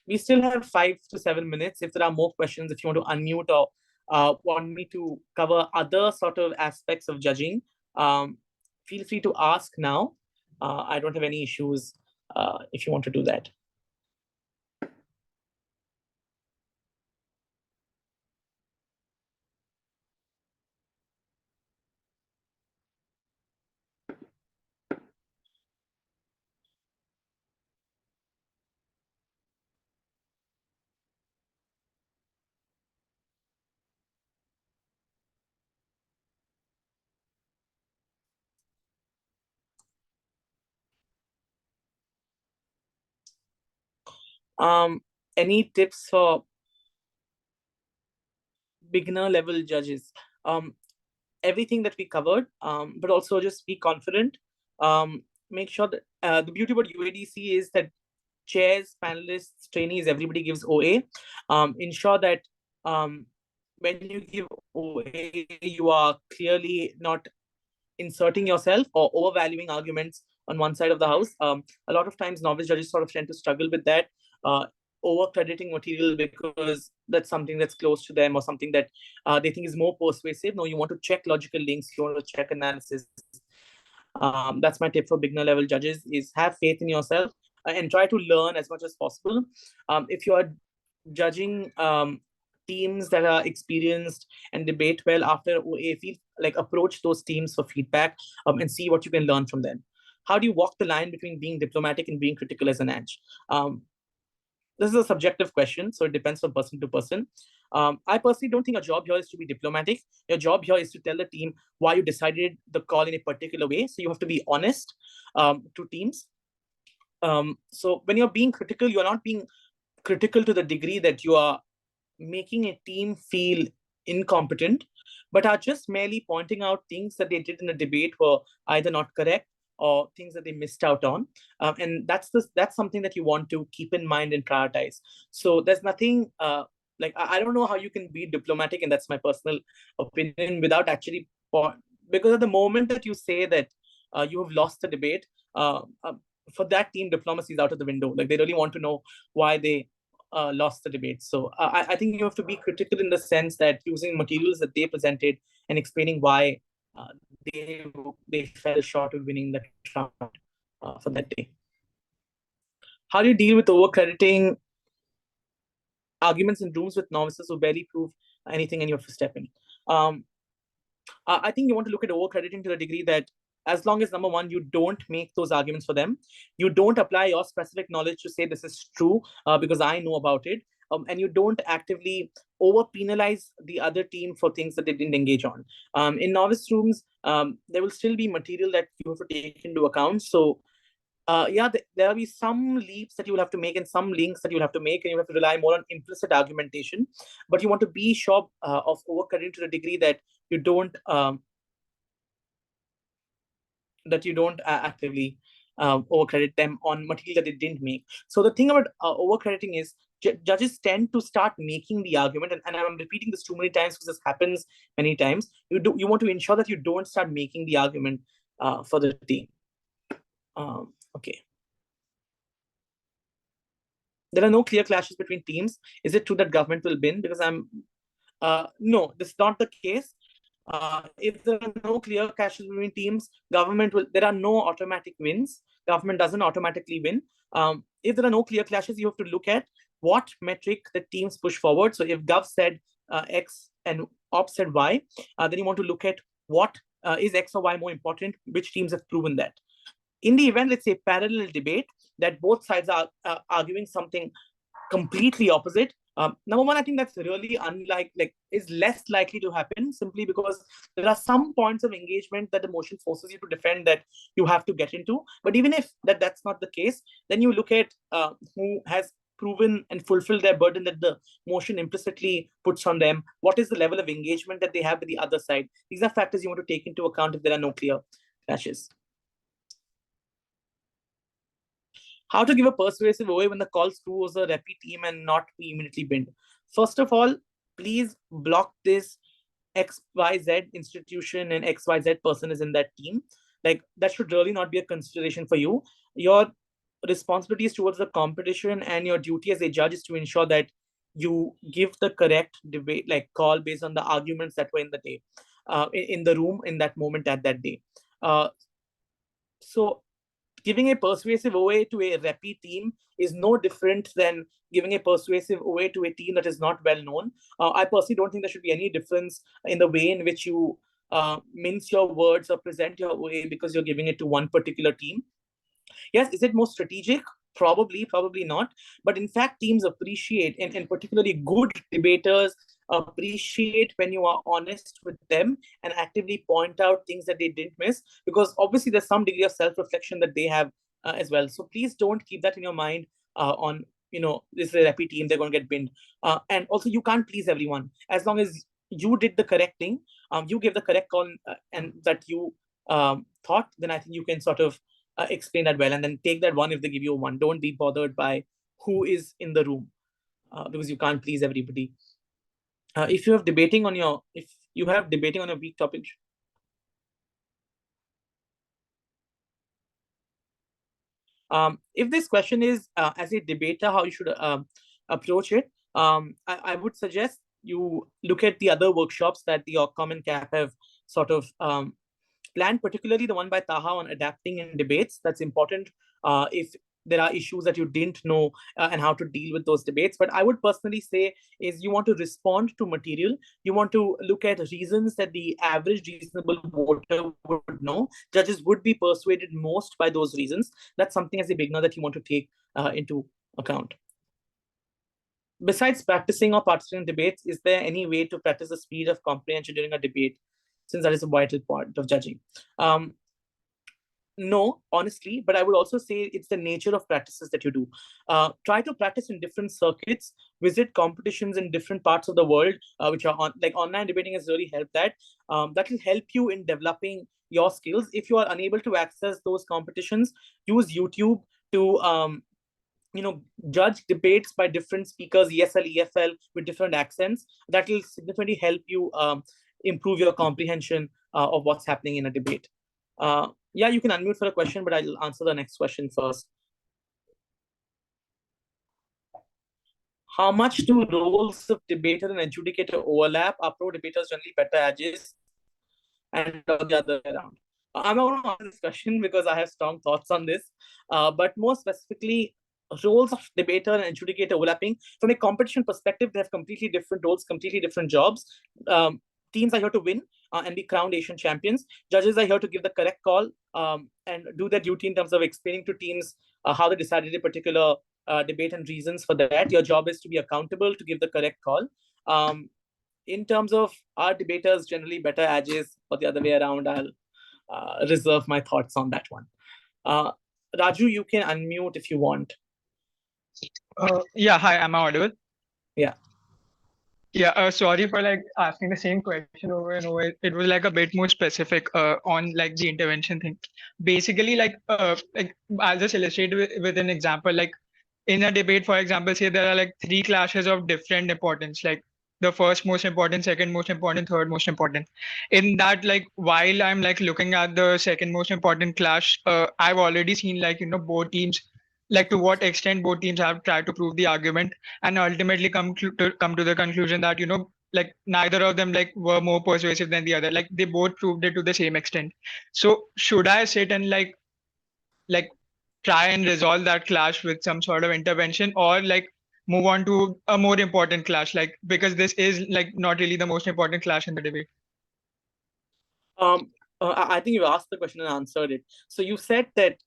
We still have 5 to 7 minutes. If there are more questions, if you want to unmute or want me to cover other sort of aspects of judging, feel free to ask now. I don't have any issues if you want to do that. Any tips for beginner level judges? Everything that we covered, but also just be confident. Make sure that the beauty about UADC is that chairs, panelists, trainees, everybody gives OA. Ensure that when you give OA, you are clearly not inserting yourself or overvaluing arguments on one side of the house. A lot of times, novice judges sort of tend to struggle with that, over crediting material because that's something that's close to them or something that they think is more persuasive. No, you want to check logical links, you want to check analysis. That's my tip for beginner level judges: is have faith in yourself and try to learn as much as possible. If you are judging teams that are experienced and debate well after OA, feel like approach those teams for feedback and see what you can learn from them. How do you walk the line between being diplomatic and being critical as an edge? This is a subjective question, so it depends from person to person. I personally don't think your job here is to be diplomatic. Your job here is to tell the team why you decided the call in a particular way. So you have to be honest to teams. So when you're being critical, you're not being critical to the degree that you are making a team feel incompetent, but are just merely pointing out things that they did in a debate were either not correct or things that they missed out on. And that's something that you want to keep in mind and prioritize. So there's nothing like I don't know how you can be diplomatic, and that's my personal opinion, without actually because at the moment that you say that you have lost the debate, for that team, diplomacy is out of the window. Like they really want to know why they lost the debate. So I think you have to be critical in the sense that using materials that they presented and explaining why uh, they fell short of winning the round for that day. How do you deal with overcrediting arguments in rooms with novices who barely prove anything and you have to step in? I think you want to look at overcrediting to the degree that as long as, number one, you don't make those arguments for them, you don't apply your specific knowledge to say this is true because I know about it, and you don't actively over penalize the other team for things that they didn't engage on. In novice rooms, there will still be material that you have to take into account. So yeah, there will be some leaps that you will have to make and some links that you'll have to make, and you have to rely more on implicit argumentation. But you want to be sure of overcrediting to the degree that you don't actively overcredit them on material that they didn't make. So the thing about overcrediting is judges tend to start making the argument, and I'm repeating this too many times because this happens many times. You want to ensure that you don't start making the argument for the team. Okay. There are no clear clashes between teams. Is it true that government will win? Because no, this is not the case. If there are no clear clashes between teams, there are no automatic wins. Government doesn't automatically win. If there are no clear clashes, you have to look at what metric the teams push forward. So if Gov said X and Op said Y, then you want to look at what is X or Y more important, which teams have proven that. In the event, let's say parallel debate, that both sides are arguing something completely opposite. Number one, I think that's really is less likely to happen, simply because there are some points of engagement that the motion forces you to defend that you have to get into. But even if that's not the case, then you look at who has proven and fulfilled their burden that the motion implicitly puts on them. What is the level of engagement that they have with the other side? These are factors you want to take into account if there are no clear clashes. How to give a persuasive OA when the call screws a repeat team and not be immediately binned? First of all, please block this XYZ institution and XYZ person is in that team. Like, that should really not be a consideration for you. Your responsibilities towards the competition and your duty as a judge is to ensure that you give the correct debate, like call based on the arguments that were in the day, in the room, in that moment, at that day. So giving a persuasive OA to a repeat team is no different than giving a persuasive OA to a team that is not well known. I personally don't think there should be any difference in the way in which you mince your words or present your OA because you're giving it to one particular team. Yes, is it more strategic? Probably not. But in fact, teams appreciate, and particularly good debaters appreciate when you are honest with them and actively point out things that they didn't miss, because obviously there's some degree of self-reflection that they have as well. So please don't keep that in your mind on this is a repeat team, they're going to get binned. And also, you can't please everyone. As long as you did the correct thing, you gave the correct call, and that you thought, then I think you can sort of explain that well, and then take that one if they give you a one. Don't be bothered by who is in the room, because you can't please everybody. If you have debating on your weak topic. If this question is as a debater, how you should approach it, I would suggest you look at the other workshops that the Occom and CAP have sort of planned, particularly the one by Taha on adapting in debates. That's important if there are issues that you didn't know and how to deal with those debates. But I would personally say is you want to respond to material. You want to look at reasons that the average reasonable voter would know. Judges would be persuaded most by those reasons. That's something as a beginner that you want to take into account. Besides practicing or participating in debates, is there any way to practice the speed of comprehension during a debate, since that is a vital part of judging? No, honestly, but I would also say it's the nature of practices that you do. Try to practice in different circuits, visit competitions in different parts of the world, which are like online debating has really helped that. That will help you in developing your skills. If you are unable to access those competitions, use YouTube to judge debates by different speakers, ESL, EFL, with different accents. That will significantly help you improve your comprehension of what's happening in a debate. Yeah, you can unmute for a question, but I'll answer the next question first. How much do roles of debater and adjudicator overlap? Are pro debaters generally better edges, and the other way around? I'm not going to answer this question because I have strong thoughts on this. But more specifically, roles of debater and adjudicator overlapping. From a competition perspective, they have completely different roles, completely different jobs. Teams are here to win and be crowned Asian champions. Judges are here to give the correct call and do their duty in terms of explaining to teams how they decided a particular debate and reasons for that. Your job is to be accountable, to give the correct call. In terms of are debaters generally better edges or the other way around, I'll reserve my thoughts on that one. Raju, you can unmute if you want. Yeah, hi, am I audible? Yeah. Yeah, sorry for like asking the same question over and over. It was like a bit more specific on like the intervention thing. Basically, like I'll just illustrate with an example. Like in a debate, for example, say there are like three clashes of different importance. Like the first most important, second most important, third most important. In that, like while I'm like looking at the second most important clash, I've already seen like both teams, like to what extent both teams have tried to prove the argument and ultimately come to the conclusion that like neither of them like were more persuasive than the other, like they both proved it to the same extent. So should I sit and like try and resolve that clash with some sort of intervention, or like move on to a more important clash, like because this is like not really the most important clash in the debate? I think you asked the question and answered it. So you said that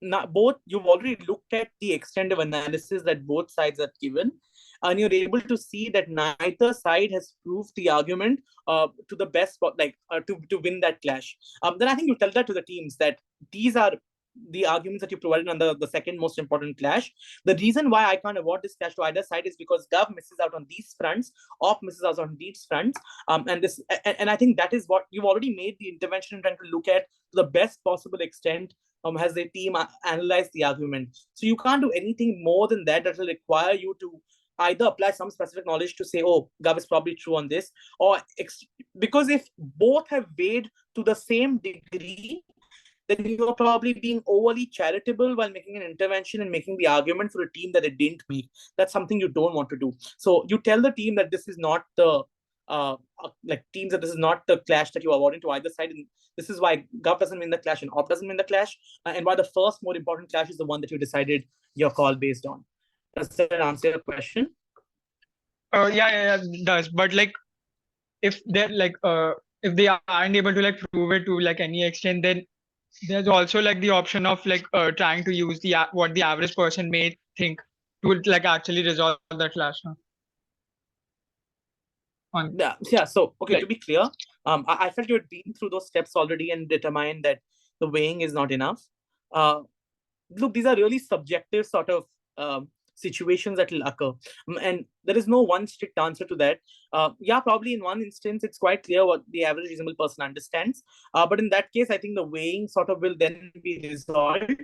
you've already looked at the extent of analysis that both sides have given, and you're able to see that neither side has proved the argument to the best, to win that clash. Then I think you tell that to the teams that these are the arguments that you provided on the second most important clash. The reason why I can't award this clash to either side is because Gov misses out on these fronts, Op misses out on these fronts, and I think that is what you've already made the intervention in trying to look at to the best possible extent. Has the team analyzed the argument? So you can't do anything more than that. That will require you to either apply some specific knowledge to say, oh, Gov is probably true on this, or because if both have weighed to the same degree, then you're probably being overly charitable while making an intervention and making the argument for a team that it didn't make. That's something you don't want to do. So you tell the team that this is not the teams that this is not the clash that you are awarding to either side, and this is why Gov doesn't win the clash and Op doesn't win the clash, and why the first more important clash is the one that you decided your call based on. Does that answer your question? Yeah, it does. But like, if they're like, if they aren't able to like prove it to like any extent, then there's also like the option of like trying to use what the average person may think to like actually resolve that clash. Yeah. So okay, like, to be clear, I felt you had been through those steps already and determined that the weighing is not enough. Look, these are really subjective sort of situations that will occur. And there is no one strict answer to that. Yeah, probably in one instance, it's quite clear what the average reasonable person understands. But in that case, I think the weighing sort of will then be resolved.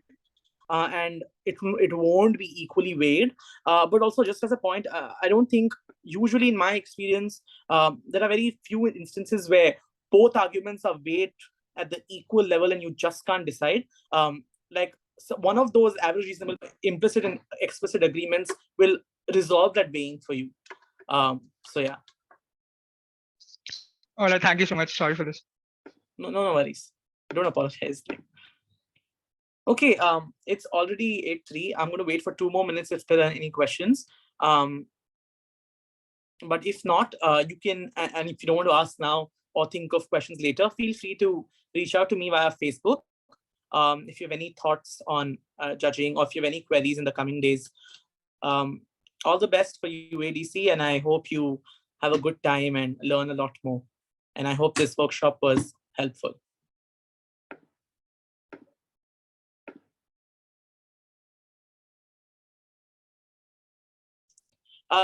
And it won't be equally weighed. But also, just as a point, I don't think, usually in my experience, there are very few instances where both arguments are weighed at the equal level and you just can't decide. Like, so one of those average, reasonable, implicit and explicit agreements will resolve that weighing for you. So yeah. All right, thank you so much. Sorry for this. No worries. Don't apologize. Okay, it's already 8:03. I'm going to wait for 2 more minutes if there are any questions. But if not, you can, and if you don't want to ask now or think of questions later, feel free to reach out to me via Facebook. If you have any thoughts on judging, or if you have any queries in the coming days. All the best for UADC, and I hope you have a good time and learn a lot more. And I hope this workshop was helpful.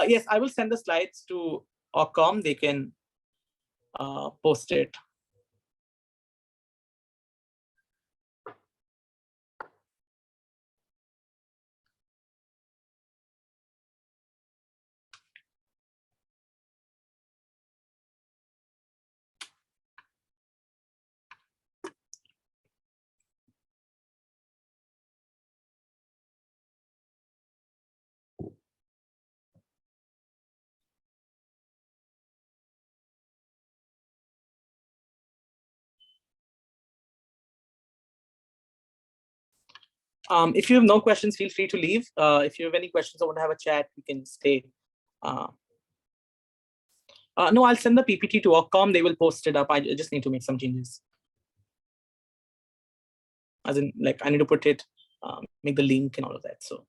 Yes, I will send the slides to Ocom. They can post it. If you have no questions, feel free to leave. If you have any questions or want to have a chat, we can stay. No, I'll send the PPT to Ocom. They will post it up. I just need to make some changes. As in, like, I need to put it, make the link and all of that. So